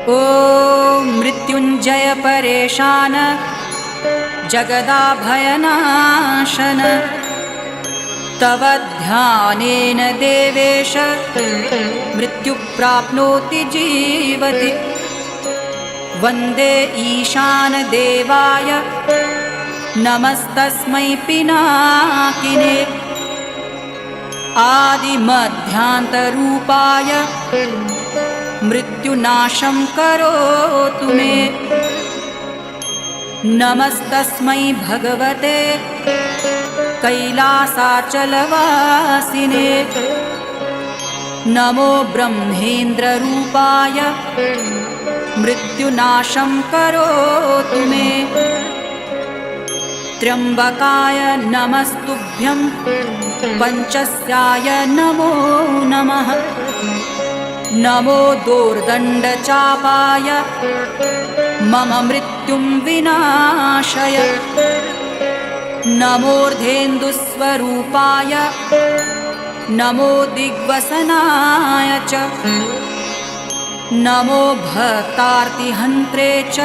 ॐ मृत्युञ्जय परेशान जगदाभयनाशन तव ध्यानेन देवेश मृत्यु प्राप्नोति जीवति। वन्दे ईशान देवाय नमस्तस्मै पिनाकिने आदिमध्यान्तरूपाय मृत्युनाशं करोतु मे। नमस्तस्मै भगवते कैलासाचलवासिने नमो ब्रह्मेन्द्ररूपाय मृत्युनाशं करोतु मे। त्र्यम्बकाय नमस्तुभ्यं पंचस्याय नमो नमः। नमो दोर्दण्डचापाय मम मृत्युं विनाशय। नमोर्धेन्दुस्वरूपाय नमो दिग्वसनाय च नमो भक्तार्तिहन्त्रे च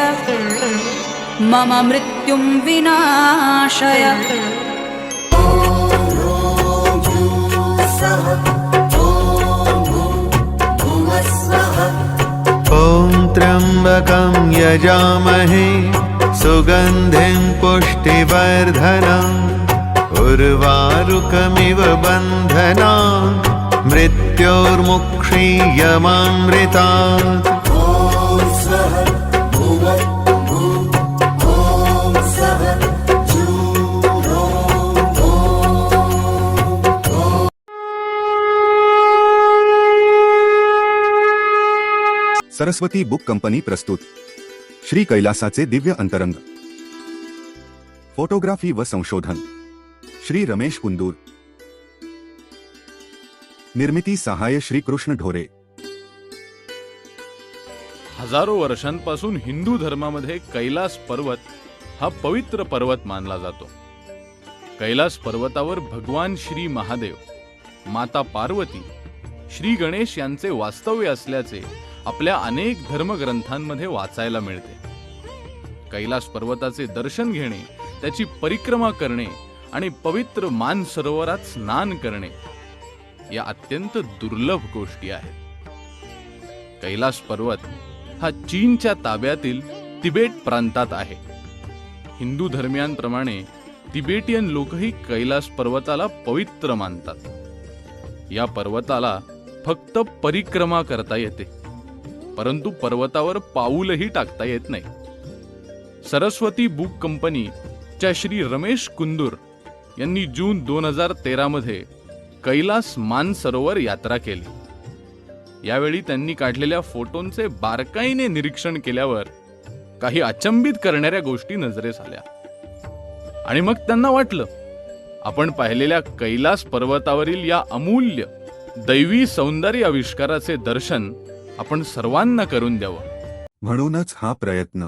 मम मृत्युं विनाशय। ॐ त्र्यम्बकं यजामहे सुगन्धिं पुष्टिवर्धनम् उर्वारुकमिव बन्धनान् मृत्योर्मुक्षीयमामृतात्। सरस्वती बुक कंपनी प्रस्तुत श्री कैलासाचे दिव्य अंतरंग। फोटोग्राफी व संशोधन श्री रमेश कुंदूर। निर्मिती सहाय्य श्री कृष्ण ढोरे। हजारो वर्षांपासून हिंदू धर्मामध्ये कैलास पर्वत हा पवित्र पर्वत मानला जातो। कैलास पर्वतावर भगवान श्री महादेव, माता पार्वती, श्री गणेश यांचे वास्तव्य असल्याचे आपल्या अनेक धर्मग्रंथांमध्ये वाचायला मिळते। कैलास पर्वताचे दर्शन घेणे, त्याची परिक्रमा करणे आणि पवित्र मानसरोवरात स्नान करणे या अत्यंत दुर्लभ गोष्टी आहेत। कैलास पर्वत हा चीनच्या ताब्यातील तिबेट प्रांतात आहे। हिंदू धर्मियांप्रमाणे तिबेटियन लोकही कैलास पर्वताला पवित्र मानतात। या पर्वताला फक्त परिक्रमा करता येते, परंतु पर्वतावर पाऊलही टाकता येत नाही। सरस्वती बुक कंपनी च्या श्री रमेश कुंदूर यांनी जून 2013 मध्ये कैलास मानसरोवर यात्रा केली। यावेळी त्यांनी काढलेल्या फोटोंचे बारकाईने निरीक्षण केल्यावर काही अचंबित करणाऱ्या गोष्टी नजरेस आल्या आणि मग त्यांना वाटलं, आपण पाहिलेल्या कैलास पर्वतावरील या अमूल्य दैवी सौंदर्य आविष्काराचे दर्शन आपण सर्वांना करून द्यावं। म्हणूनच हा प्रयत्न।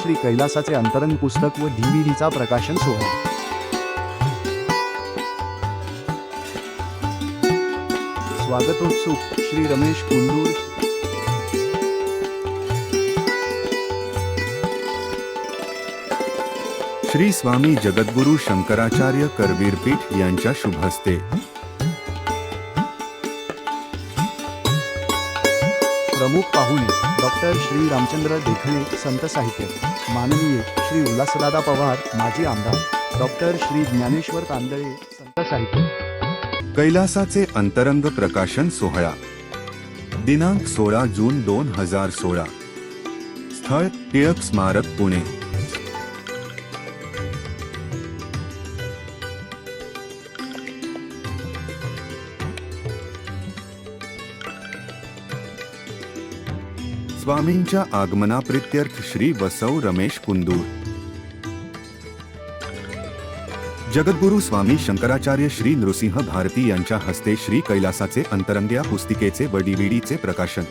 श्री कैलासाचे अंतरंग पुस्तक व डीव्हीडीचा प्रकाशन सोहळा। स्वागतोत्सुक श्री रमेश कुंदूर। श्री स्वामी जगद्गुरु शंकराचार्य करवीरपीठ यांच्या शुभहस्ते। प्रमुख पाहुणे डॉक्टर श्री रामचंद्र देखणे, संत साहित्य। माननीय श्री उल्हासदादा पवार, माजी आमदार। डॉक्टर श्री ज्ञानेश्वर तांदळे, संत साहित्य। कैलासाचे अंतरंग प्रकाशन सोहळा दिनांक 16 जून 2016। स्थळ टिळक स्मारक, पुणे। स्वामींच्या आगमनाप्रित्यर्थ श्री वसव रमेश कुंदूर। जगद्गुरु स्वामी शंकराचार्य श्री नृसिंह भारती यांच्या हस्ते श्री कैलासाचे अंतरंग या पुस्तिकेचे व डीव्हीडीचे प्रकाशन।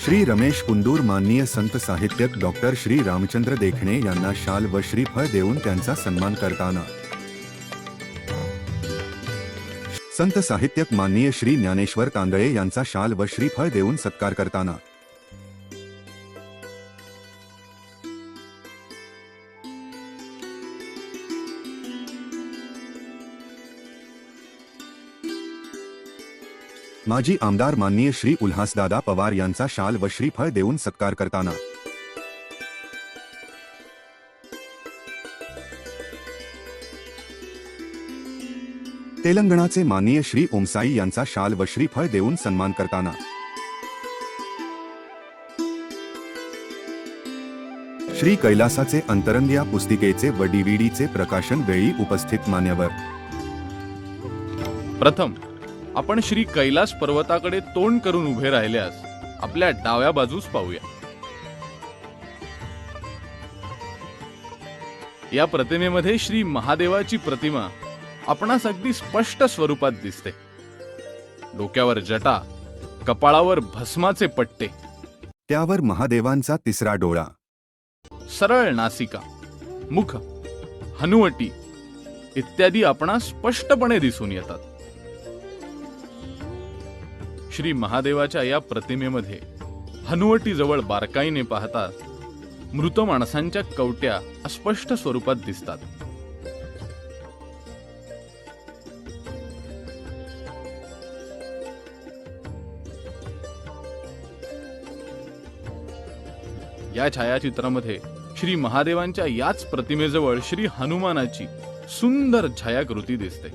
श्री रमेश कुंदूर माननीय संत साहित्यक डॉक्टर श्री रामचंद्र देखणे यांना शाल व श्रीफळ देऊन त्यांचा सन्मान करताना संत साहित्यक माननीय श्री ज्ञानेश्वर तांदळे यांचा शाल व श्रीफळ देऊन सत्कार करताना माजी आमदार माननीय श्री उल्हासदादा पवार यांचा शाल व श्रीफळ देऊन सत्कार करताना तेलंगणाचे माननीय श्री ओमसाई यांचा शाल व श्रीफळ देऊन सन्मान करताना श्री कैलासाचे अंतरंग या पुस्तिकेचे व डीव्हीडीचे प्रकाशन वेळी उपस्थित मान्यवर. प्रथम आपण श्री कैलास पर्वताकडे तोंड करून उभे राहिल्यास आपल्या डाव्या बाजूस पाहूया. या प्रतिमेमध्ये श्री महादेवाची प्रतिमा आपणास अगदी स्पष्ट स्वरूपात दिसते. डोक्यावर जटा, कपाळावर भस्माचे पट्टे, त्यावर महादेवांचा तिसरा डोळा, सरळ नासिका, मुख, हनुवटी इत्यादी आपणास स्पष्टपणे दिसून येतात. श्री महादेवाच्या या प्रतिमेमध्ये हनुवटीजवळ बारकाईने पाहता मृत माणसांच्या कवट्या अस्पष्ट स्वरूपात दिसतात. या छायाचित्रामध्ये श्री महादेवांच्या याच प्रतिमेजवळ श्री हनुमानाची सुंदर छायाकृती दिसते.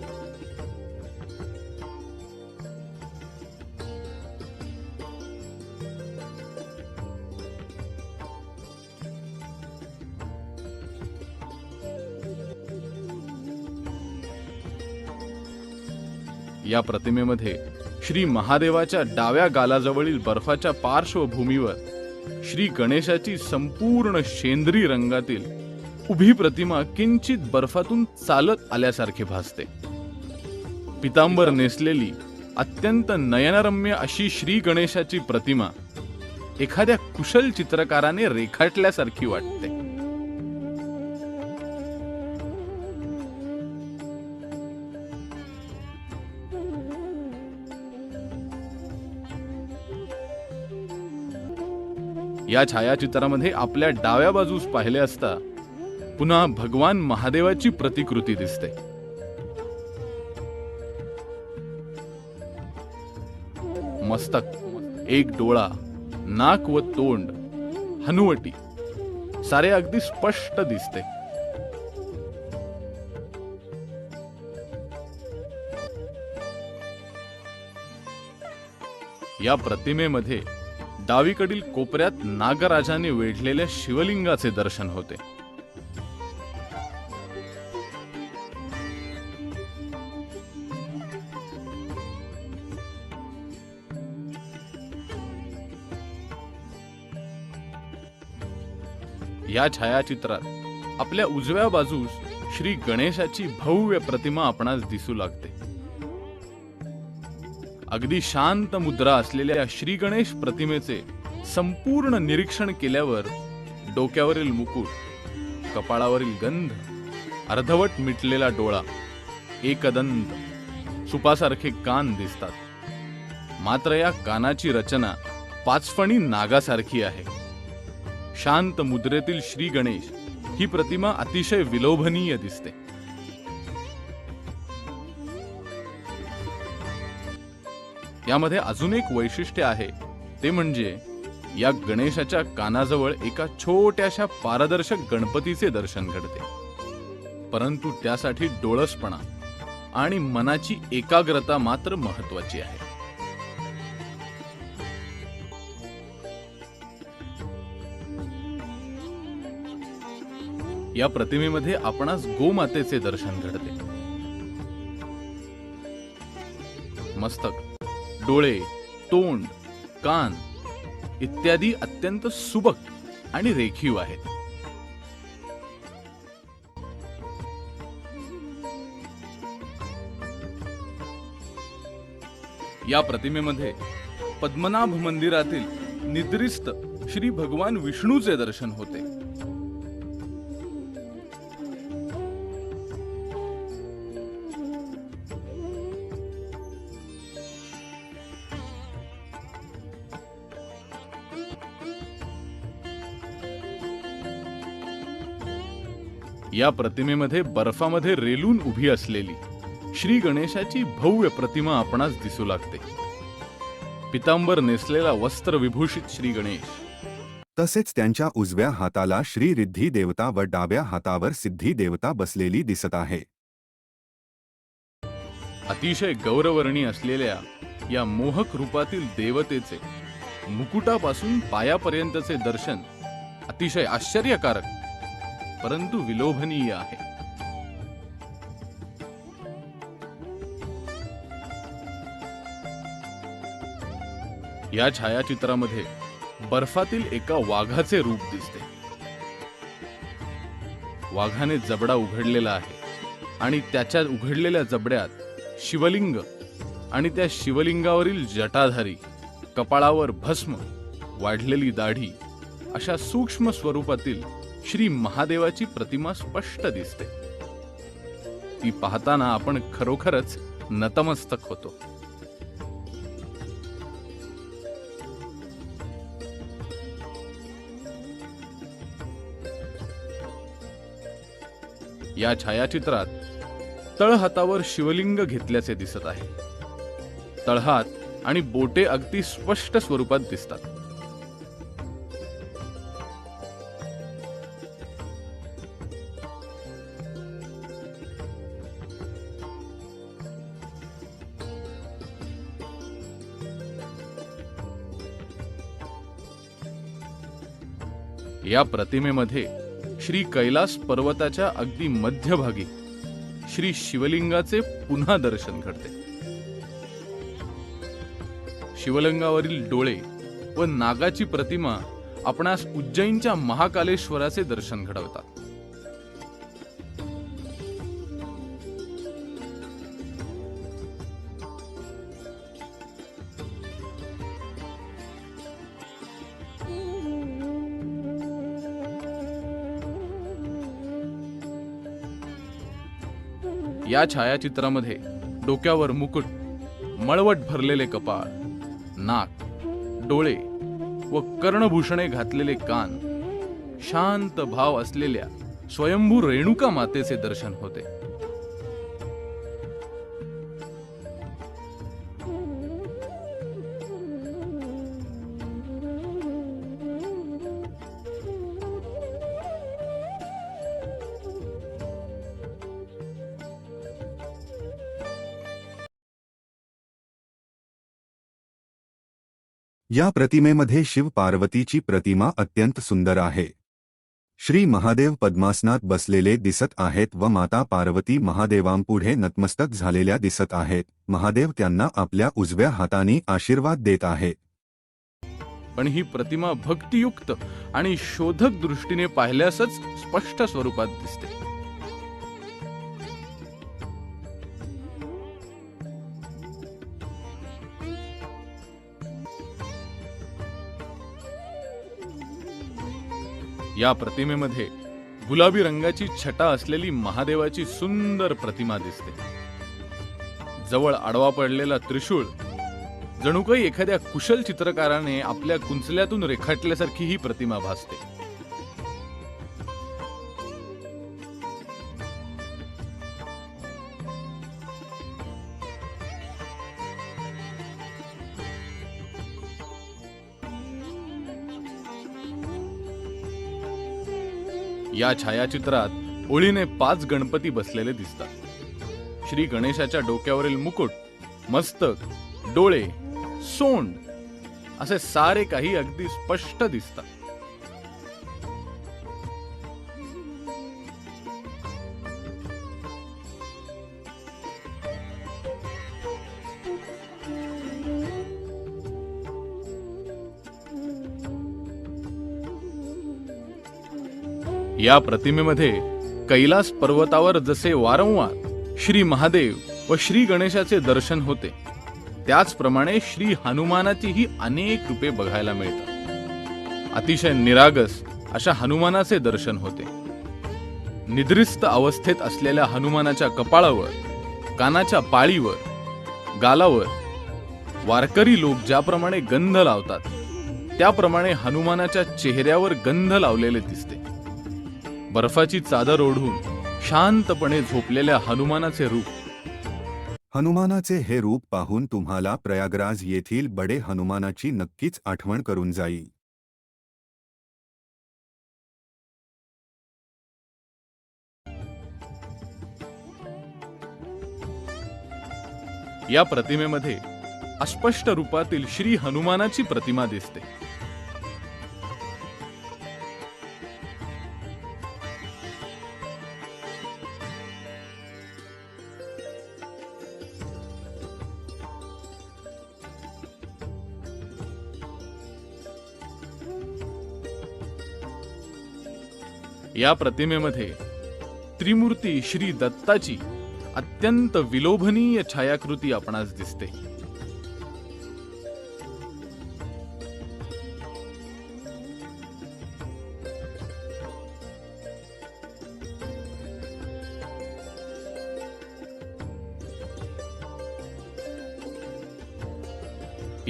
या प्रतिमेमध्ये श्री महादेवाच्या डाव्या गालाजवळील बर्फाच्या पार्श्वभूमीवर श्री गणेशाची संपूर्ण शेंद्री रंगातील उभी प्रतिमा किंचित बर्फातून चालत आल्यासारखी भासते. पितांबर नेसलेली अत्यंत नयनरम्य अशी श्री गणेशाची प्रतिमा एखाद्या कुशल चित्रकाराने रेखाटल्यासारखी वाटते. या छायाचित्रामध्ये आपल्या डाव्या बाजूस पाहिले असता पुन्हा भगवान महादेवाची प्रतिकृती दिसते. मस्तक, एक डोळा, नाक व तोंड, हनुवटी सारे अगदी स्पष्ट दिसते. या प्रतिमेमध्ये डावीकडील कोपऱ्यात नागराजाने वेढलेल्या शिवलिंगाचे दर्शन होते. या छायाचित्रात आपल्या उजव्या बाजूस श्री गणेशाची भव्य प्रतिमा आपणास दिसू लागते. अगदी शांत मुद्रा असलेल्या श्री गणेश प्रतिमेचे संपूर्ण निरीक्षण केल्यावर डोक्यावरील मुकुट, कपाळावरील गंध, अर्धवट मिटलेला डोळा, एकदंत, सुपासारखे कान दिसतात. मात्र या कानाची रचना पाचफणी नागासारखी आहे. शांत मुद्रेतील श्री गणेश ही प्रतिमा अतिशय विलोभनीय दिसते. यामध्ये अजून एक वैशिष्ट्य आहे, ते म्हणजे या गणेशाच्या कानाजवळ एका छोट्याशा पारदर्शक गणपतीचे दर्शन घडते. परंतु त्यासाठी डोळसपणा आणि मनाची एकाग्रता मात्र महत्वाची आहे. या प्रतिमेमध्ये आपणास गोमातेचे दर्शन घडते. मस्तक, डोळे, तोंड, कान इत्यादी अत्यंत सुबक आणि रेखीव आहेत. या प्रतिमेमध्ये पद्मनाभ मंदिरातील निद्रिस्त श्री भगवान विष्णूचे दर्शन होते. या प्रतिमेमध्ये बर्फामध्ये रेलून उभी असलेली श्री गणेशाची भव्य प्रतिमा आपणास दिसू लागते. पितांबर नेसलेला वस्त्र विभूषित श्री गणेश, तसेच त्यांच्या उजव्या हाताला श्री रिद्धी देवता व डाव्या हातावर सिद्धी देवता बसलेली दिसत आहे. अतिशय गौरवर्णी असलेल्या या मोहक रूपातील देवतेचे मुकुटापासून पायापर्यंतचे दर्शन अतिशय आश्चर्यकारक परंतु विलोभनीय आहे. या छायाचित्रामध्ये बर्फातील एका वाघाचे रूप दिसते. वाघाने जबडा उघडलेला आहे आणि त्याच्या उघडलेल्या जबड्यात शिवलिंग आणि त्या शिवलिंगावरील जटाधारी, कपाळावर भस्म, वाढलेली दाढी अशा सूक्ष्म स्वरूपातील श्री महादेवाची प्रतिमा स्पष्ट दिसते. ती पाहताना आपण खरोखरच नतमस्तक होतो. या छायाचित्रात तळहातावर शिवलिंग घेतल्याचे दिसत आहे. तळहात आणि बोटे अगदी स्पष्ट स्वरूपात दिसतात. या प्रतिमेमध्ये श्री कैलास पर्वताच्या अगदी मध्यभागी श्री शिवलिंगाचे पुन्हा दर्शन घडते. शिवलिंगावरील डोळे व नागाची प्रतिमा आपणास उज्जैनच्या महाकालेश्वराचे दर्शन घडवतात. या छायाचित्रामध्ये डोक्यावर मुकुट, मळवट भरलेले कपाळ, नाक, डोळे व कर्णभूषणे घातलेले कान, शांत भाव असलेल्या स्वयंभू रेणुका मातेचे दर्शन होते. या प्रतिमेमध्ये शिव पार्वतीची प्रतिमा अत्यंत सुंदर आहे. श्री महादेव पद्मासनात बसलेले दिसत आहेत व माता पार्वती महादेवांपुढे नतमस्तक झालेल्या दिसत आहेत. महादेव त्यांना आपल्या उजव्या हाताने आशीर्वाद देत आहेत. पण ही प्रतिमा भक्तियुक्त आणि शोधक दृष्टीने पाहिल्यासच स्पष्ट स्वरूपात दिसते. या प्रतिमेमध्ये गुलाबी रंगाची छटा असलेली महादेवाची सुंदर प्रतिमा दिसते. जवळ आडवा पडलेला त्रिशूळ जणू काही एखाद्या कुशल चित्रकाराने आपल्या कुंचल्यातून रेखाटल्यासारखी ही प्रतिमा भासते. या छायाचित्रात ओळीने 5 गणपती बसलेले दिसतात. श्री गणेशाच्या डोक्यावरील मुकुट, मस्तक, डोळे, सोंड असे सारे काही अगदी स्पष्ट दिसतात. या प्रतिमेमध्ये कैलास पर्वतावर जसे वारंवार श्री महादेव व श्री गणेशाचे दर्शन होते, त्याचप्रमाणे श्री हनुमानाचीही अनेक रूपे बघायला मिळतात. अतिशय निरागस अशा हनुमानाचे दर्शन होते. निद्रिस्त अवस्थेत असलेल्या हनुमानाच्या कपाळावर, कानाच्या पाळीवर, गालावर वारकरी लोक ज्याप्रमाणे गंध लावतात त्याप्रमाणे हनुमानाच्या चेहऱ्यावर गंध लावलेले दिसते. बर्फाची चादर ओढून शांतपणे झोपलेल्या हनुमानाचे रूप. हनुमानाचे हे रूप पाहून तुम्हाला प्रयागराज येथील बडे हनुमानाची नक्कीच आठवण करून जाईल. या प्रतिमेमध्ये अस्पष्ट रूपातील श्री हनुमानाची प्रतिमा दिसते. या प्रतिमेमध्ये त्रिमूर्ती श्री दत्ताची अत्यंत विलोभनीय छायाकृती आपणास दिसते.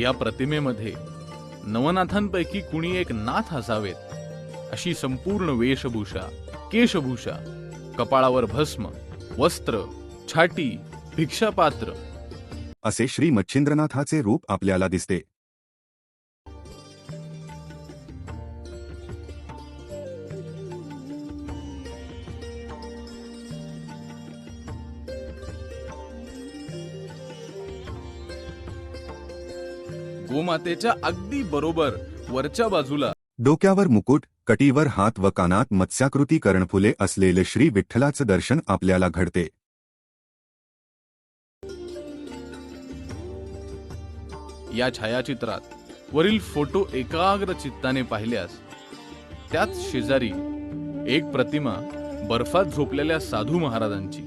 या प्रतिमेमध्ये नवनाथांपैकी कुणी एक नाथ असावेत अशी संपूर्ण वेशभूषा, केशभूषा, कपाळावर भस्म, वस्त्र, छाटी, भिक्षापात्र असे श्री मच्छिंद्रनाथाचे रूप आपल्याला दिसते. गोमातेच्या अगदी बरोबर वरच्या बाजूला डोक्यावर मुकुट, कटीवर हात व कानात मत्स्याकृती कर्णफुले असलेले श्री विठ्ठलाचं दर्शन आपल्याला घडते. या छायाचित्रात वरील फोटो एकाग्र चित्ताने पाहिल्यास त्याच शेजारी एक प्रतिमा बर्फात झोपलेल्या साधू महाराजांची,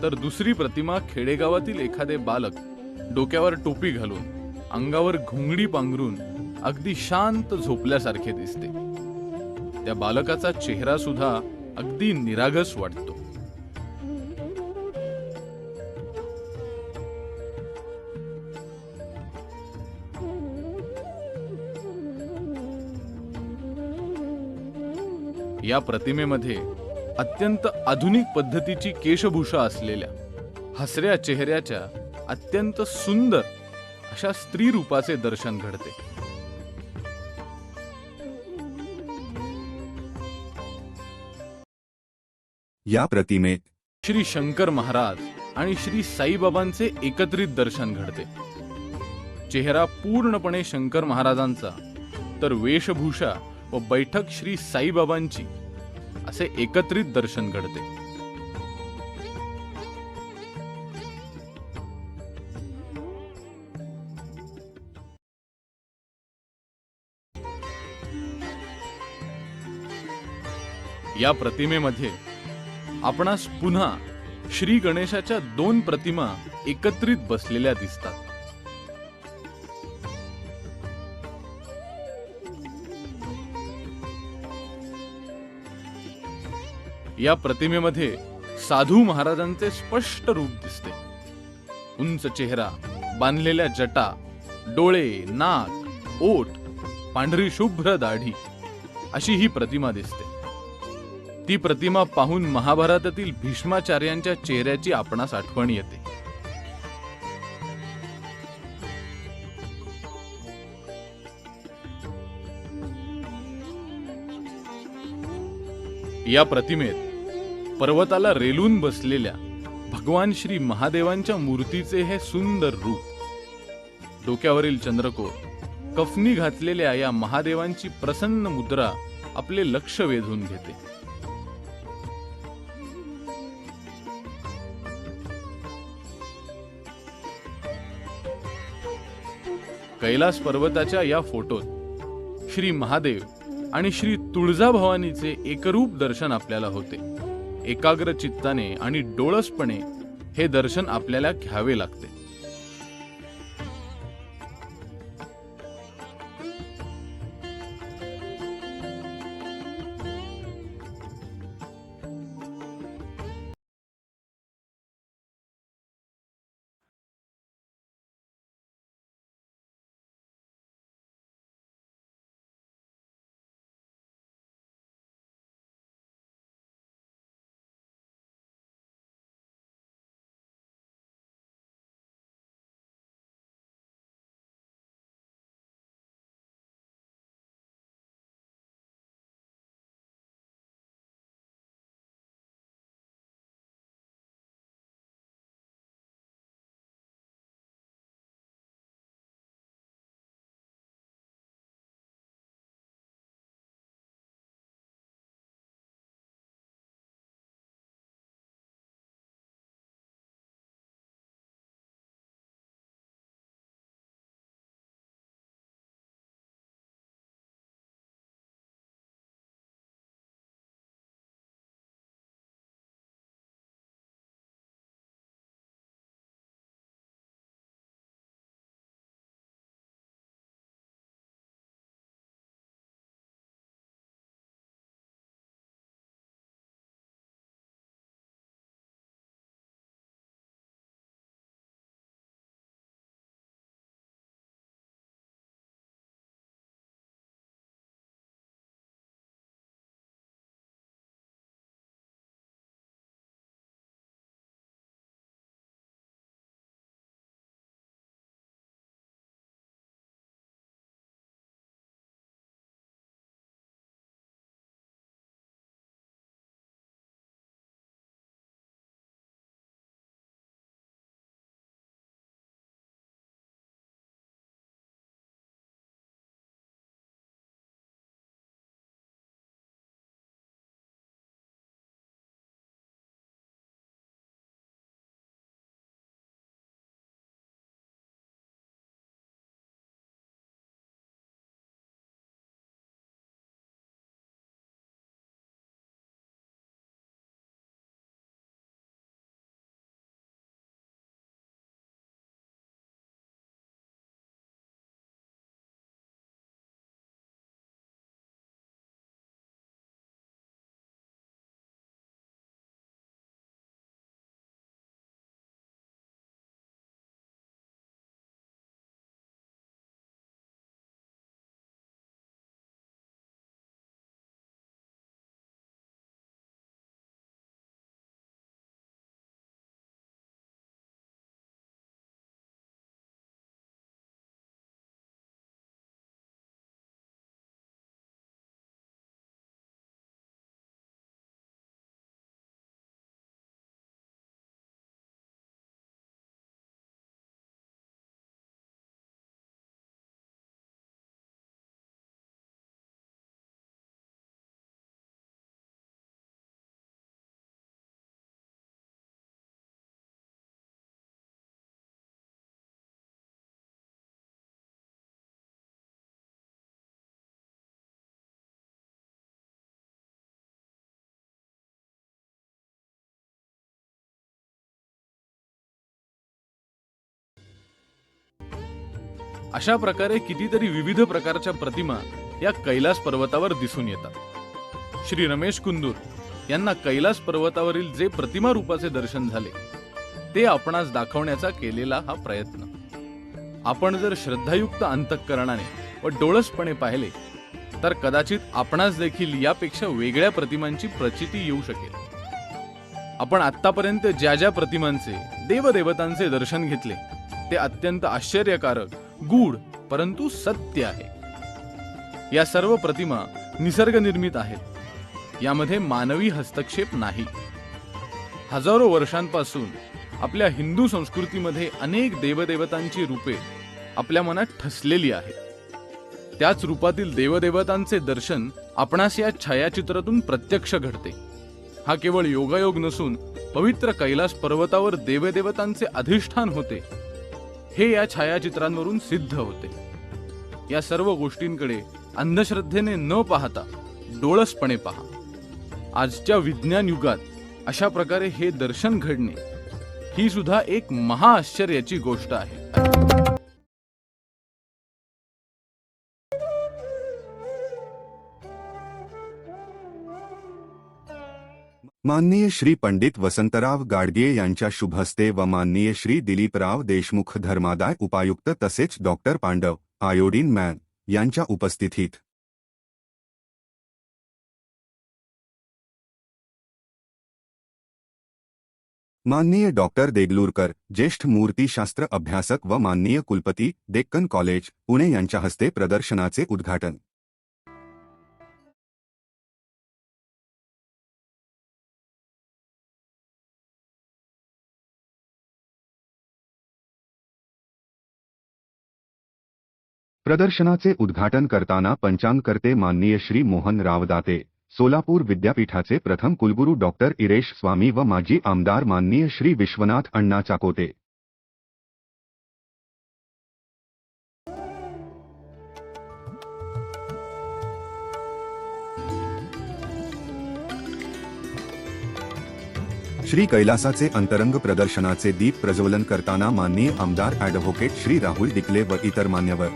तर दुसरी प्रतिमा खेडेगावातील एखादे बालक डोक्यावर टोपी घालून अंगावर घुंगडी पांघरून अगदी शांत झोपल्यासारखे दिसते. त्या बालकाचा चेहरा सुद्धा अगदी निरागस वाटतो. या प्रतिमेमध्ये अत्यंत आधुनिक पद्धतीची केशभूषा असलेल्या, हसऱ्या चेहऱ्याच्या अत्यंत सुंदर अशा स्त्री रूपाचे दर्शन घडते. या प्रतिमेत श्री शंकर महाराज आणि श्री साईबाबांचे एकत्रित दर्शन घडते. चेहरा पूर्णपणे शंकर महाराजांचा, तर वेशभूषा व बैठक श्री साईबाबांची असे एकत्रित दर्शन घडते. या प्रतिमेमध्ये आपणास पुन्हा श्री गणेशाच्या दोन प्रतिमा एकत्रित बसलेल्या दिसतात. या प्रतिमेमध्ये साधू महाराजांचे स्पष्ट रूप दिसते. उंच चेहरा, बांधलेल्या जटा, डोळे, नाक, ओठ, पांढरी शुभ्र दाढी अशी ही प्रतिमा दिसते. ती प्रतिमा पाहून महाभारतातील भीष्माचार्यांच्या चेहऱ्याची आपणास आठवण येते. या प्रतिमेत पर्वताला रेलून बसलेल्या भगवान श्री महादेवांच्या मूर्तीचे हे सुंदर रूप, डोक्यावरील चंद्रकोर, कफनी घातलेल्या या महादेवांची प्रसन्न मुद्रा आपले लक्ष वेधून घेते. कैलास पर्वताच्या या फोटोत श्री महादेव आणि श्री तुळजाभवानीचे एकरूप दर्शन आपल्याला होते. एकाग्र चित्ताने आणि डोळसपणे हे दर्शन आपल्याला घ्यावे लागते. अशा प्रकारे कितीतरी विविध प्रकारच्या प्रतिमा या कैलास पर्वतावर दिसून येतात. श्री रमेश कुंदूर यांना कैलास पर्वतावरील जे प्रतिमा रूपाचे दर्शन झाले ते आपणास दाखवण्याचा केलेला हा प्रयत्न. आपण जर श्रद्धायुक्त अंतःकरणाने व डोळसपणे पाहिले तर कदाचित आपणास देखील यापेक्षा वेगळ्या प्रतिमांची प्रचिती येऊ शकेल. आपण आतापर्यंत ज्या ज्या प्रतिमांचे देवदेवतांचे दर्शन घेतले ते अत्यंत आश्चर्यकारक, गूढ परंतु सत्य आहे. या सर्व प्रतिमा निसर्गनिर्मित आहेत. यामध्ये मानवी हस्तक्षेप नाही. हजारो वर्षांपासून आपल्या हिंदू संस्कृतीमध्ये अनेक देवदेवतांची रूपे आपल्या मनात ठसलेली आहेत. त्याच रूपातील देवदेवतांचे दर्शन आपणास या छायाचित्रातून प्रत्यक्ष घडते. हा केवळ योगायोग नसून पवित्र कैलास पर्वतावर देवदेवतांचे अधिष्ठान होते हे या छायाचित्रांवरून सिद्ध होते. या सर्व गोष्टींकडे अंधश्रद्धेने न पाहता डोळसपणे पहा. आजच्या विज्ञान युगात अशा प्रकारे हे दर्शन घडणे ही सुद्धा एक महाआश्चर्याची गोष्ट आहे. माननीय श्री पंडित वसंतराव गाडगे यांच्या शुभहस्ते व माननीय श्री दिलीपराव देशमुख धर्मादाय उपायुक्त तसेच डॉक्टर पांडव आयोडीन मॅन यांच्या उपस्थितीत माननीय डॉक्टर देगलूरकर ज्येष्ठ मूर्तिशास्त्र अभ्यासक व माननीय कुलपती डेक्कन कॉलेज पुणे यांच्या हस्ते प्रदर्शनाचे उद्घाटन. प्रदर्शनाचे उद्घाटन करताना पंचांगकर्ते माननीय श्री मोहन रावदाते, सोलापूर विद्यापीठाचे प्रथम कुलगुरू डॉक्टर इरेश स्वामी व माजी आमदार माननीय श्री विश्वनाथ अण्णा चाकोते. श्री कैलासाचे अंतरंग प्रदर्शनाचे दीप प्रज्वलन करताना माननीय आमदार ॲडव्होकेट श्री राहुल डिकले व इतर मान्यवर.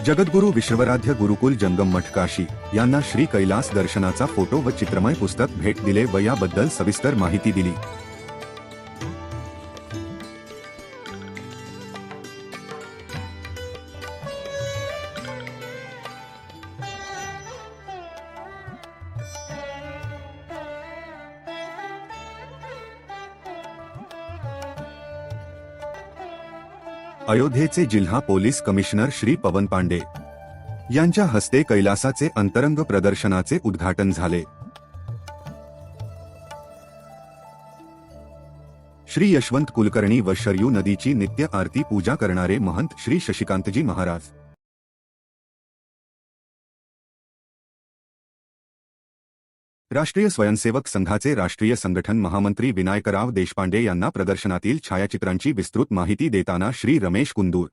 जगद्गुरु विश्वराध्य गुरुकुल जंगम मठ काशी यांना श्री कैलास दर्शनाचा फोटो व चित्रमय पुस्तक भेट दिले व याबद्दल सविस्तर माहिती दिली. अयोध्येचे जिल्हा पोलीस कमिशनर श्री पवन पांडे यांच्या हस्ते कैलासाचे अंतरंग प्रदर्शनाचे उद्घाटन झाले. श्री यशवंत कुलकर्णी व शरयू नदीची नित्य आरती पूजा करणारे महंत श्री शशिकांतजी महाराज. राष्ट्रीय स्वयंसेवक संघाचे राष्ट्रीय संघटन महामंत्री विनायकराव देशपांडे यांना प्रदर्शनातील छायाचित्रांची विस्तृत माहिती देताना श्री रमेश कुंदूर,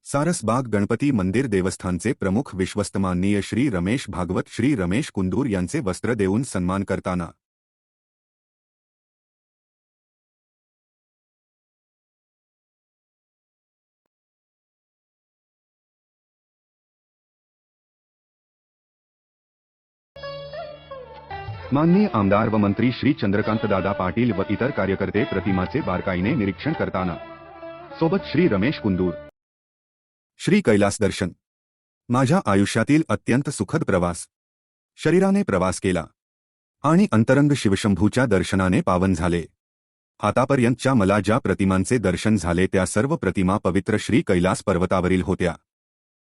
सारसबाग गणपती मंदिर देवस्थानचे प्रमुख विश्वस्त माननीय श्री रमेश भागवत श्री रमेश कुंदूर यांचे वस्त्र देऊन सन्मान करताना माननीय आमदार व मंत्री श्री चंद्रकांतदादा पाटील व इतर कार्यकर्ते प्रतिमाचे बारकाईने निरीक्षण करताना सोबत श्री रमेश कुंदूर. श्री कैलास दर्शन माझ्या आयुष्यातील अत्यंत सुखद प्रवास. शरीराने प्रवास केला आणि अंतरंग शिवशंभूच्या दर्शनाने पावन झाले. आतापर्यंतच्या मला ज्या प्रतिमांचे दर्शन झाले त्या सर्व प्रतिमा पवित्र श्री कैलास पर्वतावरील होत्या.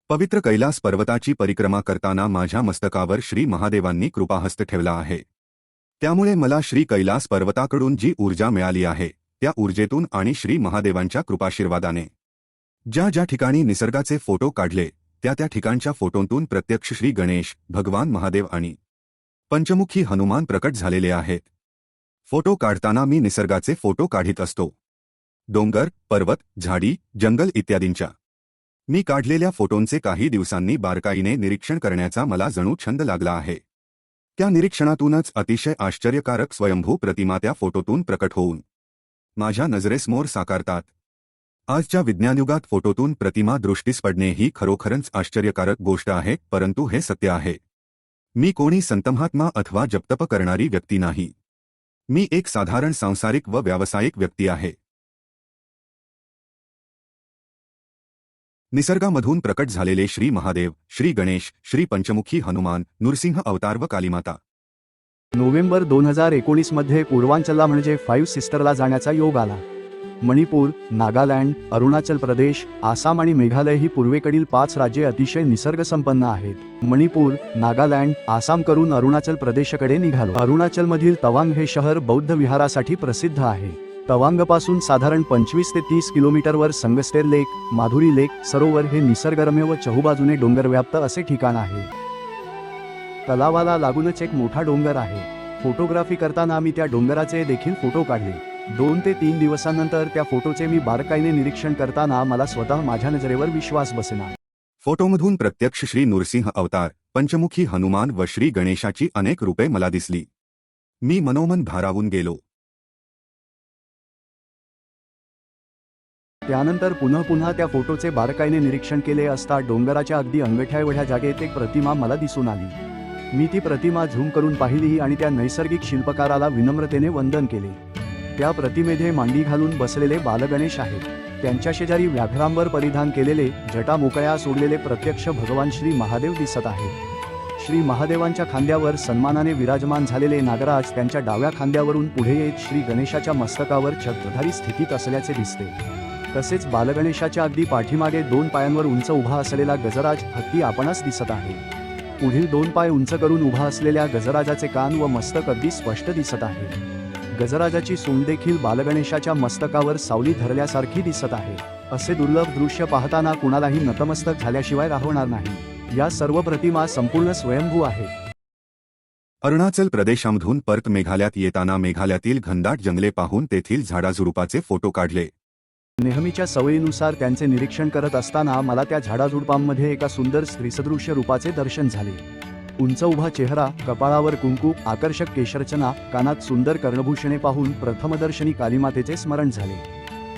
पवित्र कैलास पर्वताची परिक्रमा करताना माझ्या मस्तकावर श्री महादेवांनी कृपाहस्त ठेवला आहे. त्यामुळे मला श्री कैलास पर्वताकडून जी ऊर्जा मिळाली आहे त्या ऊर्जेतून आणि श्री महादेवांच्या कृपाशीर्वादाने ज्या ज्या ठिकाणी निसर्गाचे फोटो काढले त्या त्या ठिकाणच्या फोटोंतून प्रत्यक्ष श्री गणेश, भगवान महादेव आणि पंचमुखी हनुमान प्रकट झालेले आहेत. फोटो काढताना मी निसर्गाचे फोटो काढीत असतो. डोंगर, पर्वत, झाडी, जंगल इत्यादींच्या. मी काढलेल्या फोटोंचे काही दिवसांनी बारकाईने निरीक्षण करण्याचा मला जणू छंद लागला आहे. त्या निरीक्षणातूनच अतिशय आश्चर्यकारक स्वयंभू प्रतिमा त्या फोटोतून प्रकट होऊन माझ्या नजरेसमोर साकारतात. आजच्या विज्ञानयुगात फोटोतून प्रतिमा दृष्टीस पडणे ही खरोखरच आश्चर्यकारक गोष्ट आहे, परंतु हे सत्य आहे. मी कोणी संतमहात्मा अथवा जपतप करणारी व्यक्ती नाही. मी एक साधारण सांसारिक व व्यावसायिक व्यक्ती आहे. निसर्गामधून प्रकट झालेले श्री महादेव, श्री गणेश, श्री पंचमुखी हनुमान, नृसिंह अवतार व कालीमाता. नोव्हेंबर 2019 मध्ये पूर्वांचलला म्हणजे 5 सिस्टरला जाण्याचा योग आला. मणिपूर, नागालँड, अरुणाचल प्रदेश, आसाम आणि मेघालय ही पूर्वेकडील 5 राज्ये अतिशय निसर्गसंपन्न आहेत. मणिपूर, नागालँड, आसाम करून अरुणाचल प्रदेशकडे निघालो. अरुणाचलमधील तवांग हे शहर बौद्ध विहारासाठी प्रसिद्ध आहे. तवांगपासून साधारण 25 ते 30 किलोमीटरवर संगस्टेर लेक, माधुरी लेक सरोवर हे निसर्गरम्य व चहूबाजूने डोंगरव्याप्त असे ठिकाण आहे. तलावाला लागूनच एक मोठा डोंगर आहे. फोटोग्राफी करताना आम्ही त्या डोंगराचे देखील फोटो काढले. 2 ते 3 दिवसांनंतर त्या फोटोचे मी बारकाईने निरीक्षण करताना मला स्वतः माझ्या नजरेवर विश्वास बसेना. फोटोमधून प्रत्यक्ष श्री नृसिंह अवतार, पंचमुखी हनुमान व श्री गणेशाची अनेक रूपे मला दिसली. मी मनोमन भारावून गेलो. त्यानंतर पुन्हा त्या फोटोचे बारकाईने निरीक्षण केले असता डोंगराच्या अगदी अंगठ्याएवढ्या जागेत एक प्रतिमा मला दिसून आली. मी ती प्रतिमा झूम करून पाहिली आणि त्या नैसर्गिक शिल्पकाराला विनम्रतेने वंदन केले. त्या प्रतिमेमध्ये मांडी घालून बसलेले बालगणेश आहेत. त्यांच्या शेजारी व्याघ्रांबर परिधान केलेले, जटा मोकळ्या सोडलेले प्रत्यक्ष भगवान श्री महादेव दिसत आहेत. श्री महादेवांच्या खांद्यावर सन्मानाने विराजमान झालेले नागराज त्यांच्या डाव्या खांद्यावरून पुढे येत श्री गणेशाच्या मस्तकावर छत्रधारी स्थितीत असल्याचे दिसते. तसेच बालगणेशाच्या अगदी पाठीमागे 2 पायांवर उंच उभा असलेला गजराज हत्ती आपणास दिसत आहे. पुढील 2 पाय उंच करून उभा असलेल्या गजराजाचे कान व मस्तक अगदी स्पष्ट दिसत आहे. गजराजाची सोंड देखील बालगणेशाच्या मस्तकावर सावली धरल्यासारखी दिसत आहे. असे दुर्लभ दृश्य पाहताना कुणालाही नतमस्तक झाल्याशिवाय राहणार नाही. या सर्व प्रतिमा संपूर्ण स्वयंभू आहेत. अरुणाचल प्रदेशामधून परत मेघालयात येताना मेघालयातील घनदाट जंगले पाहून तेथील झाडाझुडपाचे फोटो काढले. नेहमीच्या सवयीनुसार त्यांचे निरीक्षण करत असताना मला त्या झाडाझुडपांमध्ये एका सुंदर स्त्रीसदृश्य रूपाचे दर्शन झाले. उंच उभा चेहरा, कपाळावर कुंकू, आकर्षक केशरचना, कानात सुंदर कर्णभूषणे पाहून प्रथमदर्शनी कालीमातेचे स्मरण झाले.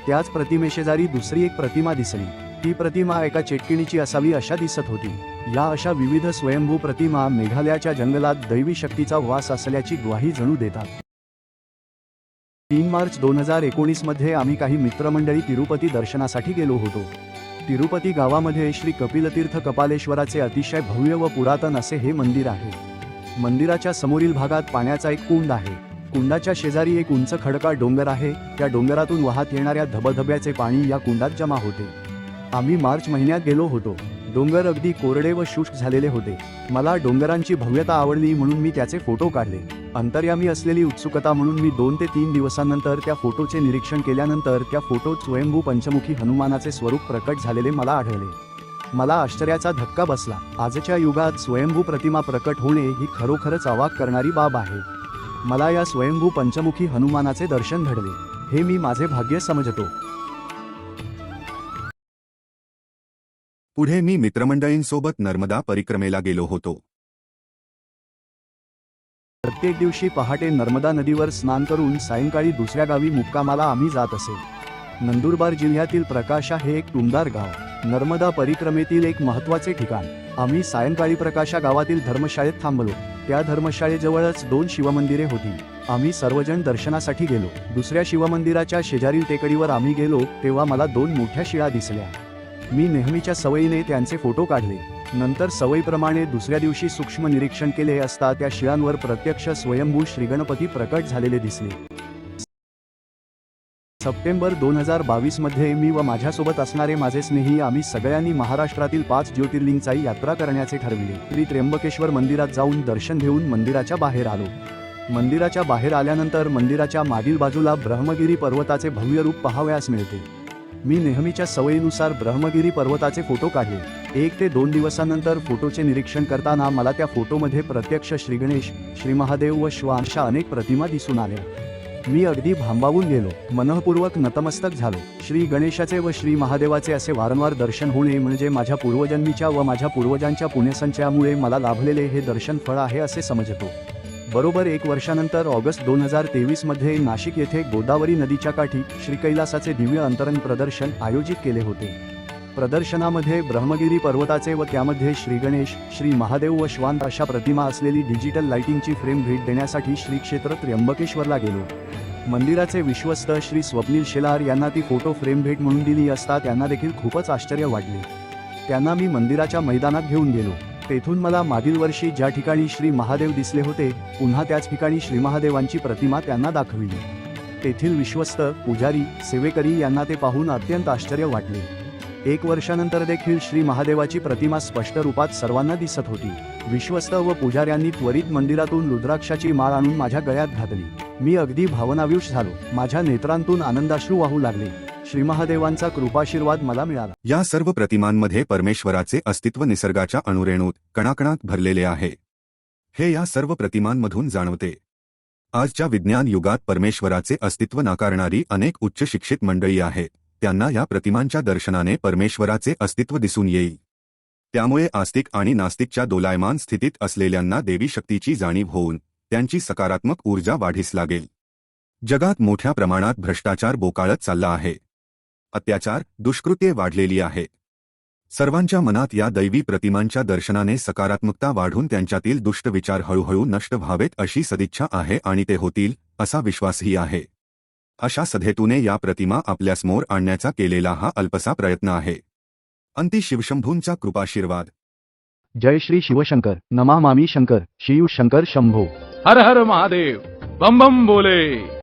त्याच प्रतिमेशेजारी दुसरी एक प्रतिमा दिसली. ती प्रतिमा एका चेटकिणीची असावी अशा दिसत होती. या अशा विविध स्वयंभू प्रतिमा मेघालयाच्या जंगलात दैवी शक्तीचा वास असल्याची ग्वाही जणू देतात. 3 मार्च 2019 मध्ये आम्ही काही मित्रमंडळी तिरुपती दर्शनासाठी गेलो होतो. तिरुपती गावामध्ये श्री कपिलतीर्थ कपालेश्वराचे अतिशय भव्य व पुरातन असे हे मंदिर आहे. मंदिराच्या समोरील भागात पाण्याचा एक कुंड आहे. कुंडाच्या शेजारी एक उंच खडका डोंगर आहे. त्या डोंगरातून वाहत येणाऱ्या धबधब्याचे पाणी या कुंडात जमा होते. आम्ही मार्च महिन्यात गेलो होतो. डोंगर अगदी कोरडे व शुष्क झालेले होते. मला डोंगरांची भव्यता आवडली म्हणून मी त्याचे फोटो काढले. अंतर्यामी असलेली उत्सुकता म्हणून मी 2 ते 3 दिवसांनंतर त्या फोटोचे निरीक्षण केल्यानंतर त्या फोटोत स्वयंभू पंचमुखी हनुमानाचे स्वरूप प्रकट झालेले मला आढळले. मला आश्चर्याचा धक्का बसला. आजच्या युगात स्वयंभू प्रतिमा प्रकट होणे ही खरोखरच अवाक करणारी बाब आहे. मला या स्वयंभू पंचमुखी हनुमानाचे दर्शन घडले. हे मी माझे भाग्य समजतो. पुढे मी मित्रमंडळींसोबत नर्मदा परिक्रमेला गेलो होतो. प्रत्येक दिवशी पहाटे नर्मदा नदीवर स्नान करून सायंकाळी दुसऱ्या गावी मुक्कामाला आम्ही जात असे. नंदुरबार जिल्ह्यातील प्रकाशा हे एक टुमदार गाव, नर्मदा परिक्रमेतील एक महत्त्वाचे ठिकाण. आम्ही सायंकाळी प्रकाशा गावातील धर्मशाळेत थांबलो. त्या धर्मशाळेजवळच 2 शिवमंदिरे होती. आम्ही सर्वजण दर्शनासाठी गेलो. दुसऱ्या शिवमंदिराच्या शेजारील टेकडीवर आम्ही गेलो तेव्हा मला 2 मोठ्या शिळा दिसल्या. मी नेहमीच्या सवयीने त्यांचे फोटो काढले. नंतर सवयीप्रमाणे दुसऱ्या दिवशी सूक्ष्म निरीक्षण केले असता त्या शिळांवर प्रत्यक्ष स्वयंभू श्रीगणपती प्रकट झालेले दिसले. सप्टेंबर 2022 मध्ये मी व माझ्यासोबत असणारे माझे स्नेही आम्ही सगळ्यांनी महाराष्ट्रातील 5 ज्योतिर्लिंगची यात्रा करण्याचे ठरविले. श्री त्र्यंबकेश्वर मंदिरात जाऊन दर्शन घेऊन मंदिराच्या बाहेर आलो. मंदिराच्या बाहेर आल्यानंतर मंदिराच्या मागील बाजूला ब्रह्मगिरी पर्वताचे भव्य रूप पाहावयास मिळते. मी नेहमीच्या सवयीनुसार ब्रह्मगिरी पर्वताचे फोटो काढले. 1 ते 2 दिवसांनंतर फोटोचे निरीक्षण करताना मला त्या फोटोमध्ये प्रत्यक्ष श्रीगणेश, श्री महादेव व श्वान अशा अनेक प्रतिमा दिसून आल्या. मी अगदी भांबावून गेलो. मनःपूर्वक नतमस्तक झालो. श्री गणेशाचे व श्री महादेवाचे असे वारंवार दर्शन होणे म्हणजे माझ्या पूर्वजन्मीच्या व माझ्या पूर्वजांच्या पुण्यसंचयामुळे मला लाभलेले हे दर्शन फळ आहे असे समजतो. बरोबर 1 वर्षानंतर ऑगस्ट 2023 मध्ये नाशिक येथे गोदावरी नदीच्या काठी श्रीकैलासाचे दिव्य अंतरंग प्रदर्शन आयोजित केले होते. प्रदर्शनामध्ये ब्रह्मगिरी पर्वताचे व त्यामध्ये श्री गणेश, श्री महादेव व श्वान अशा प्रतिमा असलेली डिजिटल लाइटिंगची फ्रेम भेट देण्यासाठी श्री क्षेत्र त्र्यंबकेश्वरला गेलो. मंदिराचे विश्वस्त श्री स्वप्नील शेलार यांना ती फोटो फ्रेम भेट म्हणून दिली असता त्यांना देखील खूपच आश्चर्य वाटले. त्यांना मी मंदिराच्या मैदानात घेऊन गेलो. तेथून मला मागील वर्षी ज्या ठिकाणी श्री महादेव दिसले होते पुन्हा त्याच ठिकाणी श्री महादेवांची प्रतिमा त्यांना दाखविली. तेथील विश्वस्त, पुजारी, सेवेकरी यांना ते पाहून अत्यंत आश्चर्य वाटले. 1 वर्षानंतर देखील श्री महादेवाची प्रतिमा स्पष्ट रूपात सर्वांना दिसत होती. विश्वस्त व पुजाऱ्यांनी त्वरित मंदिरातून रुद्राक्षाची माळ आणून माझ्या गळ्यात घातली. मी अगदी भावनाविवश झालो. माझ्या नेत्रांतून आनंदाश्रू वाहू लागले. श्री महादेवांचा कृपाशीर्वाद मला मिळाला. या सर्व प्रतिमांमध्ये परमेश्वराचे अस्तित्व निसर्गाच्या अणुरेणूत कणाकणात भरलेले आहे. हे या सर्व प्रतिमांमधून जाणवते. आजच्या विज्ञान युगात परमेश्वराचे अस्तित्व नाकारणारी अनेक उच्च शिक्षित मंडळी आहेत. त्यांना या प्रतिमांच्या दर्शनाने परमेश्वराचे अस्तित्व दिसून येईल. त्यामुळे आस्तिक आणि नास्तिकच्या दोलायमान स्थितीत असलेल्यांना देवी शक्तीची जाणीव होऊन त्यांची सकारात्मक ऊर्जा वाढीस लागेल. जगात मोठ्या प्रमाणात भ्रष्टाचार बोकाळत चालला आहे. अत्याचार, दुष्कृत्ये वाढलेली आहे. सर्वांच्या मनात या दैवी प्रतिमांच्या दर्शनाने सकारात्मकता वाढून त्यांच्यातील दुष्ट विचार हळूहळू नष्ट व्हावेत अशी सदिच्छा आहे आणि ते होतील असा विश्वासही आहे. अशा सद्धेतूने या प्रतिमा आपल्यासमोर आणण्याचा केलेला हा अल्पसा प्रयत्न आहे. अंती शिवशंभूंचा कृपाशीर्वाद. जय श्री शिवशंकर. नमामामी शंकर. शिव शंकर शंभो. हर हर महादेव. बम बम बोले.